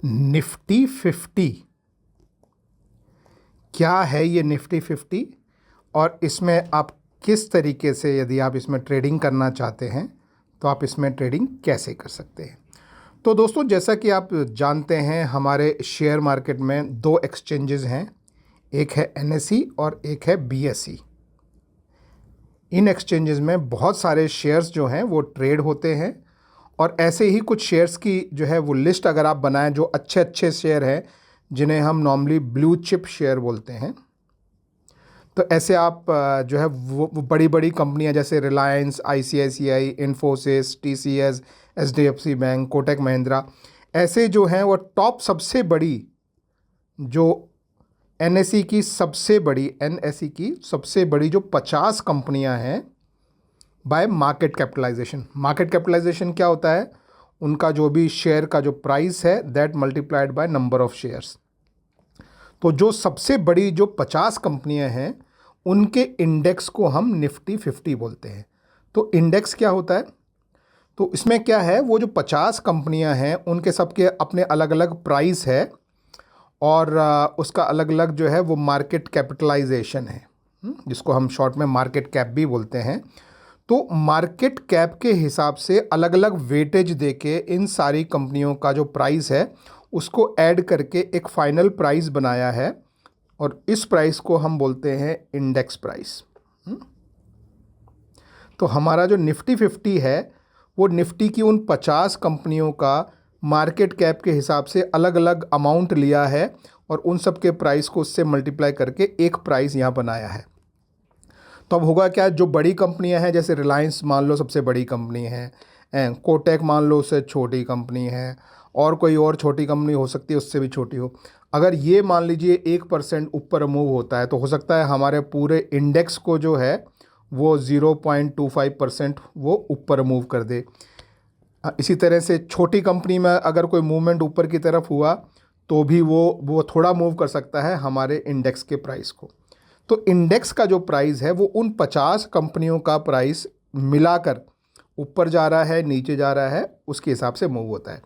Nifty 50 क्या है ये निफ्टी 50 और इसमें आप किस तरीके से, यदि आप इसमें ट्रेडिंग करना चाहते हैं तो आप इसमें ट्रेडिंग कैसे कर सकते हैं। तो दोस्तों, जैसा कि आप जानते हैं, हमारे शेयर मार्केट में दो एक्सचेंजेस हैं, एक है NSE और एक है BSE। इन एक्सचेंजेस में बहुत सारे शेयर्स जो हैं वो ट्रेड होते हैं और ऐसे ही कुछ शेयर्स की जो है वो लिस्ट अगर आप बनाएं, जो अच्छे अच्छे शेयर हैं जिन्हें हम नॉर्मली ब्लू चिप शेयर बोलते हैं, तो ऐसे आप जो है वो बड़ी बड़ी कंपनियां जैसे Reliance, ICICI, Infosys, TCS, HDFC bank, Kotak Mahindra, ऐसे जो हैं वो टॉप सबसे बड़ी, जो NSE की सबसे बड़ी जो 50 कंपनियां हैं by market capitalisation. Market capitalisation क्या होता है? उनका जो भी शेयर का जो प्राइस है that multiplied by number of shares. तो जो सबसे बड़ी जो 50 कंपनियां हैं उनके इंडेक्स को हम निफ्टी 50 बोलते हैं। तो इंडेक्स क्या होता है? तो इसमें क्या है, वो जो 50 कंपनियां हैं उनके सबके अपने अलग अलग प्राइस है और उसका अलग अलग जो है वो मार्केट कैपिटलाइजेशन है, जिसको हम शॉर्ट में मार्केट कैप भी बोलते हैं। तो मार्केट कैप के हिसाब से अलग अलग वेटेज देके इन सारी कंपनियों का जो प्राइस है उसको ऐड करके एक फाइनल प्राइस बनाया है और इस प्राइस को हम बोलते हैं इंडेक्स प्राइस। तो हमारा जो निफ्टी 50 है वो निफ्टी की उन 50 कंपनियों का मार्केट कैप के हिसाब से अलग अलग अमाउंट लिया है और उन सब के प्राइस को उससे मल्टीप्लाई करके एक प्राइस यहाँ बनाया है। तो अब होगा क्या, जो बड़ी कंपनियां हैं जैसे रिलायंस मान लो सबसे बड़ी कंपनी है, कोटक मान लो उससे छोटी कंपनी है, और कोई और छोटी कंपनी हो सकती है उससे भी छोटी हो। अगर ये मान लीजिए 1% ऊपर मूव होता है तो हो सकता है हमारे पूरे इंडेक्स को जो है वो 0.25% वो ऊपर मूव कर दे। इसी तरह से छोटी कंपनी में अगर कोई मूवमेंट ऊपर की तरफ हुआ तो भी वो थोड़ा मूव कर सकता है हमारे इंडेक्स के प्राइस को। तो इंडेक्स का जो प्राइस है वो उन 50 कंपनियों का प्राइस मिलाकर ऊपर जा रहा है, नीचे जा रहा है, उसके हिसाब से मूव होता है।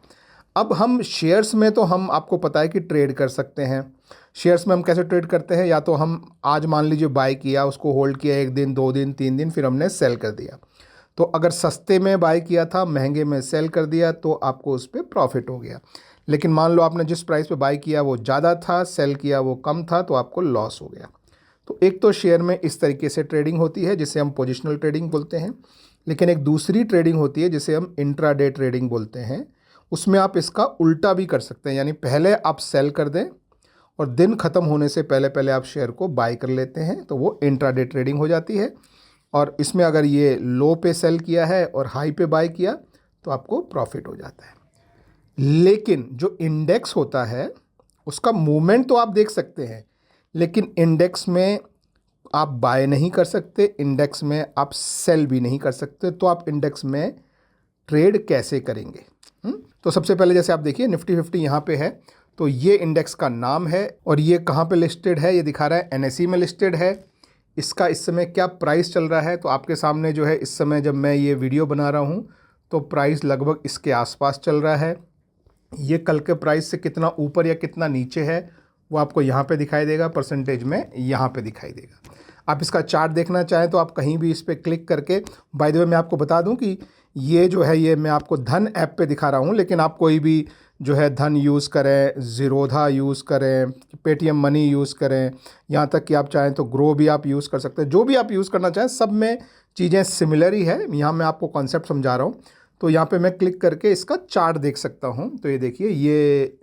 अब हम शेयर्स में तो हम आपको पता है कि ट्रेड कर सकते हैं। शेयर्स में हम कैसे ट्रेड करते हैं, या तो हम आज मान लीजिए बाय किया, उसको होल्ड किया 1 दिन 2 दिन 3 दिन, फिर हमने सेल कर दिया। तो अगर सस्ते में बाय किया था, महंगे में सेल कर दिया, तो आपको उस पर प्रॉफिट हो गया। लेकिन मान लो आपने जिस प्राइस पे बाय किया वो ज़्यादा था, सेल किया वो कम था, तो आपको लॉस हो गया। तो एक तो शेयर में इस तरीके से ट्रेडिंग होती है जिसे हम पोजिशनल ट्रेडिंग बोलते हैं, लेकिन एक दूसरी ट्रेडिंग होती है जिसे हम इंट्राडे ट्रेडिंग बोलते हैं। उसमें आप इसका उल्टा भी कर सकते हैं, यानी पहले आप सेल कर दें और दिन ख़त्म होने से पहले पहले आप शेयर को बाय कर लेते हैं, तो वो इंट्राडे ट्रेडिंग हो जाती है। और इसमें अगर ये लो पे सेल किया है और हाई पे बाय किया तो आपको प्रॉफिट हो जाता है। लेकिन जो इंडेक्स होता है उसका मूवमेंट तो आप देख सकते हैं, लेकिन इंडेक्स में आप बाय नहीं कर सकते, इंडेक्स में आप सेल भी नहीं कर सकते। तो आप इंडेक्स में ट्रेड कैसे करेंगे? तो सबसे पहले जैसे आप देखिए निफ्टी 50 यहाँ पे है, तो ये इंडेक्स का नाम है और ये कहाँ पे लिस्टेड है, ये दिखा रहा है NSE में लिस्टेड है। इसका इस समय क्या प्राइस चल रहा है, तो आपके सामने जो है इस समय जब मैं ये वीडियो बना रहा हूँ तो प्राइस लगभग इसके आसपास चल रहा है। ये कल के प्राइस से कितना ऊपर या कितना नीचे है वो आपको यहाँ पे दिखाई देगा, परसेंटेज में यहाँ पे दिखाई देगा। आप इसका चार्ट देखना चाहें तो आप कहीं भी इस पर क्लिक करके, बाय द वे मैं आपको बता दूं कि ये जो है ये मैं आपको धन ऐप पे दिखा रहा हूँ, लेकिन आप कोई भी जो है धन यूज़ करें, ज़ीरोधा यूज़ करें, पेटीएम मनी यूज़ करें, यहाँ तक कि आप चाहें तो ग्रो भी आप यूज़ कर सकते हैं। जो भी आप यूज़ करना चाहें सब में चीज़ें सिमिलर ही है। यहाँ मैं आपको कॉन्सेप्ट समझा रहा हूँ। तो यहाँ पे मैं क्लिक करके इसका चार्ट देख सकता हूँ। तो ये देखिए, ये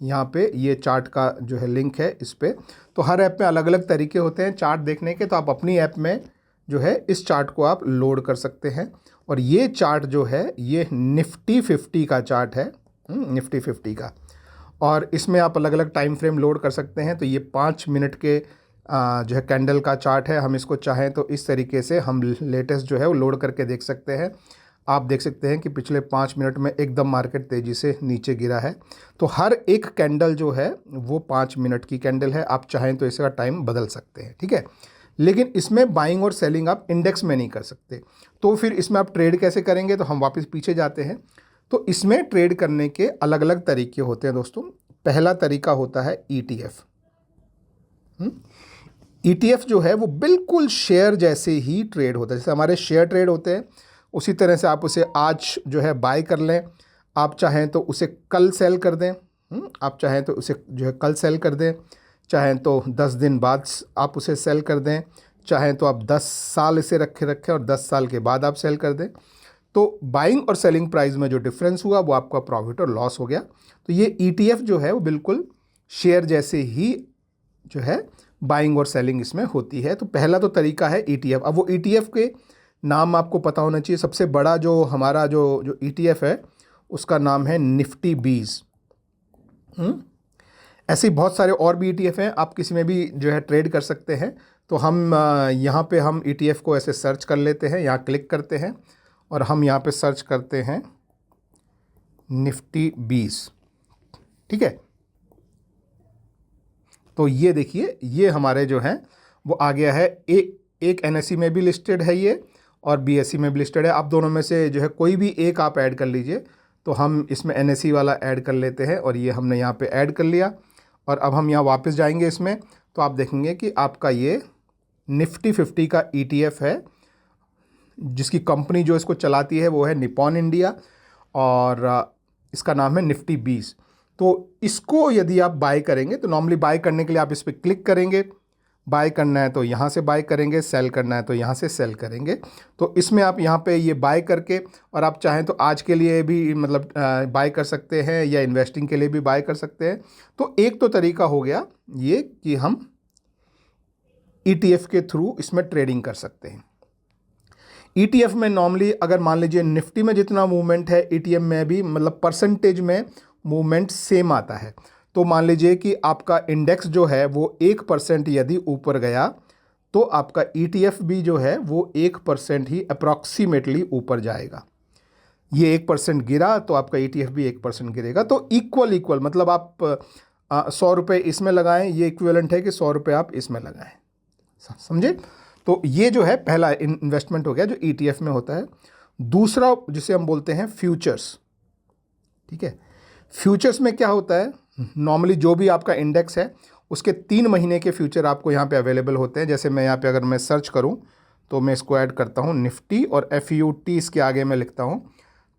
यहाँ पे ये चार्ट का जो है लिंक है इस पर। तो हर ऐप में अलग अलग तरीके होते हैं चार्ट देखने के, तो आप अपनी ऐप में जो है इस चार्ट को आप लोड कर सकते हैं। और ये चार्ट जो है ये निफ्टी 50 का चार्ट है, निफ्टी 50 का। और इसमें आप अलग अलग टाइम फ्रेम लोड कर सकते हैं। तो ये 5 मिनट के जो है कैंडल का चार्ट है। हम इसको चाहें तो इस तरीके से हम लेटेस्ट जो है वो लोड करके देख सकते हैं। आप देख सकते हैं कि पिछले 5 मिनट में एकदम मार्केट तेज़ी से नीचे गिरा है। तो हर एक कैंडल जो है वो 5 मिनट की कैंडल है। आप चाहें तो इसका टाइम बदल सकते हैं, ठीक है। लेकिन इसमें बाइंग और सेलिंग आप इंडेक्स में नहीं कर सकते। तो फिर इसमें आप ट्रेड कैसे करेंगे, तो हम वापस पीछे जाते हैं। तो इसमें ट्रेड करने के अलग अलग तरीके होते हैं दोस्तों। पहला तरीका होता है ETF। ETF जो है वो बिल्कुल शेयर जैसे ही ट्रेड होता है, जैसे हमारे शेयर ट्रेड होते हैं उसी तरह से आप उसे आज जो है बाय कर लें, आप चाहें तो उसे कल सेल कर दें। आप चाहें तो उसे जो है कल सेल कर दें, चाहें तो 10 दिन बाद आप उसे सेल कर दें, चाहें तो आप 10 साल इसे रखें और 10 साल के बाद आप सेल कर दें। तो बाइंग और सेलिंग प्राइस में जो डिफरेंस हुआ वो आपका प्रॉफिट और लॉस हो गया। तो ये ETF जो है वो बिल्कुल शेयर जैसे ही जो है बाइंग और सेलिंग इसमें होती है। तो पहला तो तरीका है ETF। अब वो ETF के नाम आपको पता होना चाहिए। सबसे बड़ा जो हमारा जो ETF है उसका नाम है निफ्टी 20। ऐसे ही बहुत सारे और भी ETF हैं, आप किसी में भी जो है ट्रेड कर सकते हैं। तो हम यहाँ पे हम ETF को ऐसे सर्च कर लेते हैं, यहाँ क्लिक करते हैं और हम यहाँ पे सर्च करते हैं निफ्टी 20। ठीक है, तो ये देखिए ये हमारे जो हैं वो आ गया है। एक NSE में भी लिस्टेड है ये और BSE में भी लिस्टेड है। आप दोनों में से जो है कोई भी एक आप ऐड कर लीजिए। तो हम इसमें NSE वाला ऐड कर लेते हैं और ये हमने यहाँ पे ऐड कर लिया। और अब हम यहाँ वापस जाएंगे इसमें, तो आप देखेंगे कि आपका ये निफ्टी 50 का ETF है, जिसकी कंपनी जो इसको चलाती है वो है निपॉन इंडिया और इसका नाम है निफ्टी 20। तो इसको यदि आप बाय करेंगे तो नॉर्मली बाय करने के लिए आप इस पर क्लिक करेंगे, बाय करना है तो यहाँ से बाय करेंगे, सेल करना है तो यहाँ से सेल करेंगे। तो इसमें आप यहाँ पे ये बाय करके और आप चाहें तो आज के लिए भी मतलब बाय कर सकते हैं या इन्वेस्टिंग के लिए भी बाय कर सकते हैं। तो एक तो तरीका हो गया ये कि हम ETF के थ्रू इसमें ट्रेडिंग कर सकते हैं। ETF में नॉर्मली अगर मान लीजिए निफ्टी में जितना मूवमेंट है ETF में भी मतलब परसेंटेज में मूवमेंट सेम आता है। तो मान लीजिए कि आपका इंडेक्स जो है वो 1% यदि ऊपर गया तो आपका ETF भी जो है वो 1% ही अप्रॉक्सीमेटली ऊपर जाएगा। ये 1% गिरा तो आपका ETF भी 1% गिरेगा। तो इक्वल मतलब आप 100 रुपये इसमें लगाएं, ये इक्विवेलेंट है कि 100 रुपये आप इसमें लगाएं। समझे? तो ये जो है पहला इन्वेस्टमेंट हो गया जो ETF में होता है। दूसरा जिसे हम बोलते हैं फ्यूचर्स। ठीक है, फ्यूचर्स में क्या होता है, नॉर्मली जो भी आपका इंडेक्स है उसके 3 महीने के फ्यूचर आपको यहाँ पे अवेलेबल होते हैं। जैसे मैं यहाँ पे अगर मैं सर्च करूँ तो मैं इसको ऐड करता हूँ निफ्टी और FUT इसके आगे मैं लिखता हूँ।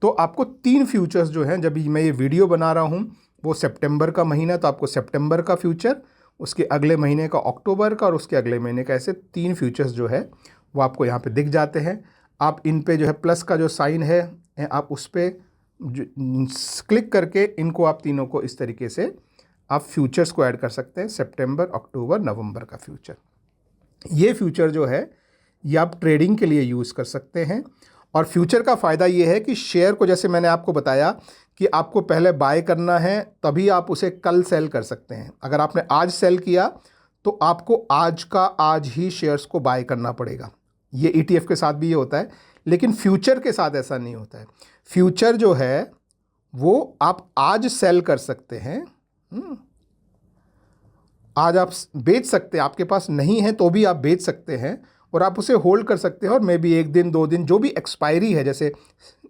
तो आपको 3 फ्यूचर्स जो हैं, जब मैं ये वीडियो बना रहा हूँ वो सितंबर का महीना, तो आपको सितंबर का फ्यूचर, उसके अगले महीने का अक्टूबर का और उसके अगले महीने का, ऐसे 3 फ्यूचर्स जो है वो आपको यहाँ पे दिख जाते हैं। आप इन पे जो है प्लस का जो साइन है आप उस पर क्लिक करके इनको आप तीनों को इस तरीके से आप फ्यूचर्स को ऐड कर सकते हैं। सितंबर, अक्टूबर, नवंबर का फ्यूचर, ये फ्यूचर जो है ये आप ट्रेडिंग के लिए यूज़ कर सकते हैं। और फ्यूचर का फ़ायदा ये है कि शेयर को, जैसे मैंने आपको बताया कि आपको पहले बाय करना है तभी आप उसे कल सेल कर सकते हैं। अगर आपने आज सेल किया तो आपको आज का आज ही शेयर्स को बाय करना पड़ेगा। ये ETF के साथ भी ये होता है, लेकिन फ्यूचर के साथ ऐसा नहीं होता है। फ्यूचर जो है वो आप आज सेल कर सकते हैं, आज आप बेच सकते हैं, आपके पास नहीं है तो भी आप बेच सकते हैं और आप उसे होल्ड कर सकते हैं। और मे बी 1 दिन 2 दिन जो भी एक्सपायरी है, जैसे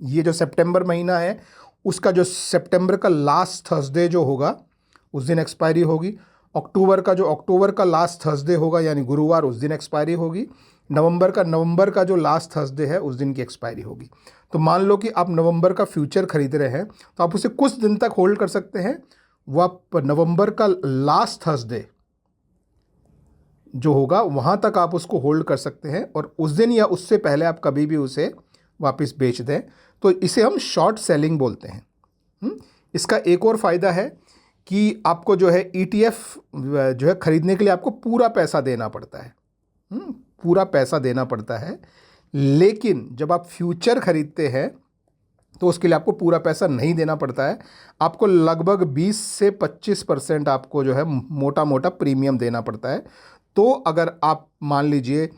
ये जो सितंबर महीना है उसका जो सितंबर का लास्ट थर्सडे जो होगा उस दिन एक्सपायरी होगी। अक्टूबर का लास्ट थर्सडे होगा यानी गुरुवार, उस दिन एक्सपायरी होगी। नवंबर का जो लास्ट थर्सडे है उस दिन की एक्सपायरी होगी। तो मान लो कि आप नवंबर का फ्यूचर खरीद रहे हैं तो आप उसे कुछ दिन तक होल्ड कर सकते हैं। वो आप नवंबर का लास्ट थर्सडे जो होगा वहाँ तक आप उसको होल्ड कर सकते हैं और उस दिन या उससे पहले आप कभी भी उसे वापस बेच दें। तो इसे हम शॉर्ट सेलिंग बोलते हैं। इसका एक और फ़ायदा है कि आपको जो है ETF जो है ख़रीदने के लिए आपको पूरा पैसा देना पड़ता है, पूरा पैसा देना पड़ता है। लेकिन जब आप फ्यूचर ख़रीदते हैं तो उसके लिए आपको पूरा पैसा नहीं देना पड़ता है। आपको लगभग 20 से 25% आपको जो है मोटा मोटा प्रीमियम देना पड़ता है। तो अगर आप मान लीजिए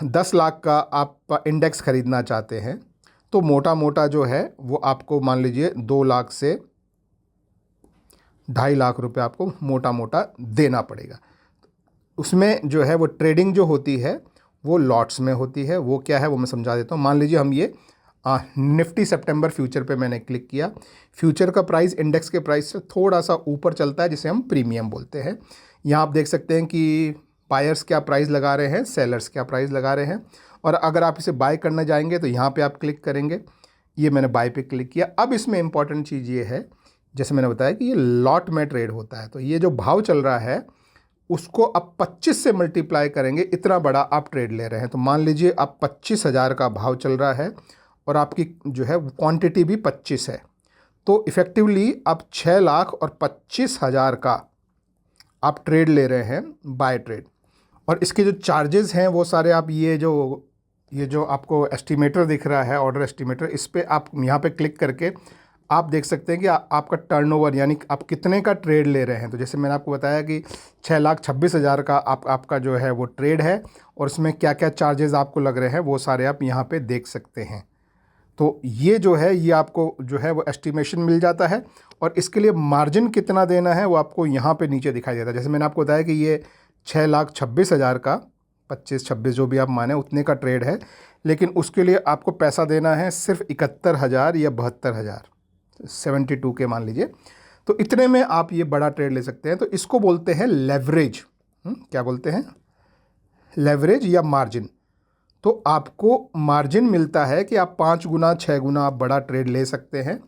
10 लाख का आप इंडेक्स ख़रीदना चाहते हैं तो मोटा मोटा जो है वो आपको मान लीजिए 2 लाख से 2.5 लाख रुपए आपको मोटा मोटा देना पड़ेगा। उसमें जो है वो ट्रेडिंग जो होती है वो लॉट्स में होती है। वो क्या है वो मैं समझा देता हूँ। मान लीजिए हम ये निफ्टी सितंबर फ्यूचर पे मैंने क्लिक किया। फ्यूचर का प्राइस इंडेक्स के प्राइस से थोड़ा सा ऊपर चलता है, जिसे हम प्रीमियम बोलते हैं। यहाँ आप देख सकते हैं कि बायर्स क्या प्राइस लगा रहे हैं, सेलर्स क्या प्राइस लगा रहे हैं। और अगर आप इसे बाय करने जाएंगे तो यहाँ पे आप क्लिक करेंगे। ये मैंने बाय पे क्लिक किया। अब इसमें इंपॉर्टेंट चीज़ ये है, जैसे मैंने बताया कि ये लॉट में ट्रेड होता है, तो ये जो भाव चल रहा है उसको आप 25 से मल्टीप्लाई करेंगे, इतना बड़ा आप ट्रेड ले रहे हैं। तो मान लीजिए आप 25,000 का भाव चल रहा है और आपकी जो है क्वांटिटी भी 25 है, तो इफ़ेक्टिवली आप 6,25,000 का आप ट्रेड ले रहे हैं, बाय ट्रेड। और इसके जो चार्जेस हैं वो सारे आप ये जो आपको एस्टिमेटर दिख रहा है, ऑर्डर एस्टिमेटर, इस पर आप यहाँ पे क्लिक करके आप देख सकते हैं कि आपका टर्नओवर यानी आप कितने का ट्रेड ले रहे हैं। तो जैसे मैंने आपको बताया कि 6,26,000 का आपका जो है वो ट्रेड है, और उसमें क्या क्या चार्जेस आपको लग रहे हैं वो सारे आप यहाँ पे देख सकते हैं। तो ये जो है ये आपको जो है वो एस्टिमेशन मिल जाता है, और इसके लिए मार्जिन कितना देना है वो आपको यहाँ पे नीचे दिखाई देता है। जैसे मैंने आपको बताया कि ये 6,26,000 का 25-26 जो भी आप माने उतने का ट्रेड है, लेकिन उसके लिए आपको पैसा देना है सिर्फ 71,000 या 72,000, 72 के मान लीजिए। तो इतने में आप ये बड़ा ट्रेड ले सकते हैं। तो इसको बोलते हैं लेवरेज। क्या बोलते हैं? लेवरेज या मार्जिन। तो आपको मार्जिन मिलता है कि आप 5 गुना 6 गुना आप बड़ा ट्रेड ले सकते हैं।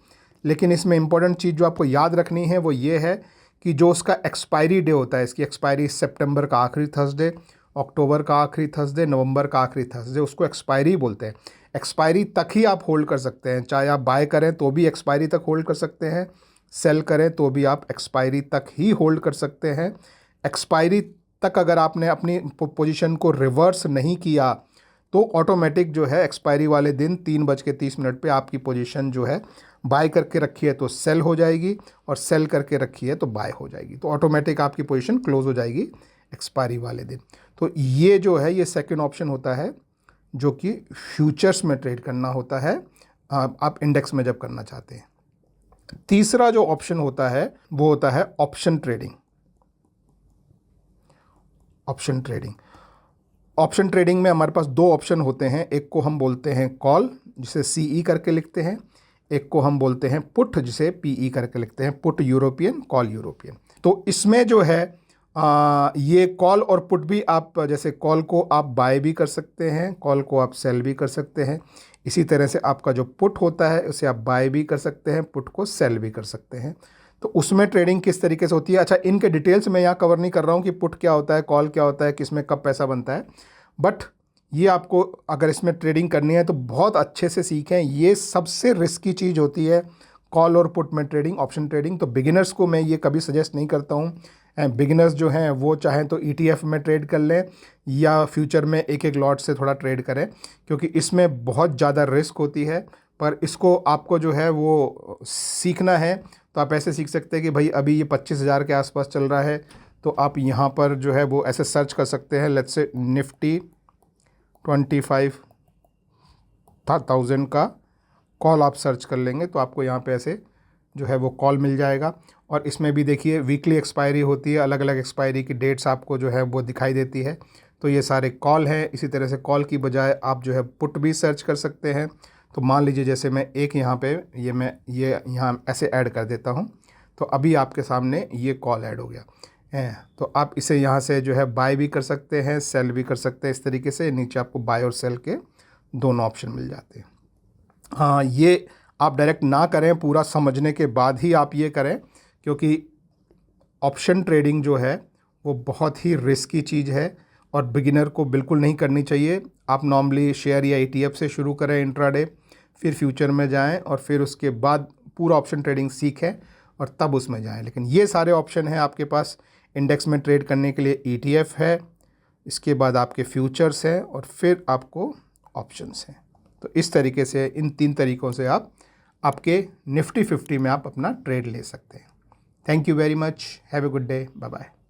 लेकिन इसमें इंपॉर्टेंट चीज़ जो आपको याद रखनी है वो ये है कि जो उसका एक्सपायरी डे होता है, इसकी एक्सपायरी सितंबर का आखिरी थर्सडे, अक्टूबर का आखिरी थर्सडे, नवंबर का आखिरी थर्सडे, उसको एक्सपायरी बोलते हैं। एक्सपायरी तक ही आप होल्ड कर सकते हैं, चाहे आप बाय करें तो भी एक्सपायरी तक होल्ड कर सकते हैं, सेल करें तो भी आप एक्सपायरी तक ही होल्ड कर सकते हैं। एक्सपायरी तक अगर आपने अपनी पोजीशन को रिवर्स नहीं किया तो ऑटोमेटिक जो है एक्सपायरी वाले दिन 3:30 पे आपकी पोजीशन जो है बाय करके रखी है तो सेल हो जाएगी, और सेल करके रखी है तो बाय हो जाएगी, तो ऑटोमेटिक आपकी पोजीशन क्लोज हो जाएगी एक्सपायरी वाले दिन। तो ये जो है ये सेकंड ऑप्शन होता है जो कि फ्यूचर्स में ट्रेड करना होता है, आप इंडेक्स में जब करना चाहते हैं। तीसरा जो ऑप्शन होता है वो होता है option trading. Option trading option trading में हमारे पास दो ऑप्शन होते हैं। एक को हम बोलते हैं कॉल, जिसे CE करके लिखते हैं। एक को हम बोलते हैं पुट, जिसे PE करके लिखते हैं, पुट यूरोपियन, कॉल यूरोपियन। तो इसमें जो है ये कॉल और पुट भी आप, जैसे कॉल को आप बाय भी कर सकते हैं, कॉल को आप सेल भी कर सकते हैं। इसी तरह से आपका जो पुट होता है उसे आप बाय भी कर सकते हैं, पुट को सेल भी कर सकते हैं। तो उसमें ट्रेडिंग किस तरीके से होती है, अच्छा इनके डिटेल्स मैं यहाँ कवर नहीं कर रहा हूँ कि पुट क्या होता है, कॉल क्या होता है, किसमें कब पैसा बनता है, बट ये आपको अगर इसमें ट्रेडिंग करनी है तो बहुत अच्छे से सीखें। ये सबसे रिस्की चीज़ होती है कॉल और पुट में ट्रेडिंग, ऑप्शन ट्रेडिंग। तो बिगिनर्स को मैं ये कभी सजेस्ट नहीं करता हूँ। बिगिनर्स जो हैं वो चाहें तो ETF में ट्रेड कर लें या फ्यूचर में एक एक लॉट से थोड़ा ट्रेड करें, क्योंकि इसमें बहुत ज़्यादा रिस्क होती है। पर इसको आपको जो है वो सीखना है तो आप ऐसे सीख सकते हैं कि भाई अभी ये 25,000 के आसपास चल रहा है, तो आप यहाँ पर जो है वो ऐसे सर्च कर सकते हैं, लेट्स से निफ्टी 25,000 का कॉल आप सर्च कर लेंगे तो आपको यहाँ पे ऐसे जो है वो कॉल मिल जाएगा। और इसमें भी देखिए वीकली एक्सपायरी होती है, अलग अलग एक्सपायरी की डेट्स आपको जो है वो दिखाई देती है। तो ये सारे कॉल हैं। इसी तरह से कॉल की बजाय आप जो है पुट भी सर्च कर सकते हैं। तो मान लीजिए जैसे मैं एक यहाँ पे मैं यहाँ ऐसे ऐड कर देता हूँ, तो अभी आपके सामने ये कॉल ऐड हो गया है। तो आप इसे यहाँ से जो है बाय भी कर सकते हैं, सेल भी कर सकते हैं। इस तरीके से नीचे आपको बाय और सेल के दोनों ऑप्शन मिल जाते हैं। हाँ, ये आप डायरेक्ट ना करें, पूरा समझने के बाद ही आप ये करें, क्योंकि ऑप्शन ट्रेडिंग जो है वो बहुत ही रिस्की चीज़ है और बिगिनर को बिल्कुल नहीं करनी चाहिए। आप नॉर्मली शेयर या ETF से शुरू करें इंट्राडे, फिर फ्यूचर में जाएं और फिर उसके बाद पूरा ऑप्शन ट्रेडिंग सीखें और तब उसमें जाएं। लेकिन ये सारे ऑप्शन हैं आपके पास। इंडेक्स में ट्रेड करने के लिए ETF है, इसके बाद आपके फ्यूचर्स हैं और फिर आपको ऑप्शंस हैं। तो इस तरीके से इन 3 तरीक़ों से आप आपके निफ्टी 50 में आप अपना ट्रेड ले सकते हैं। Thank you very much, have a good day, bye bye.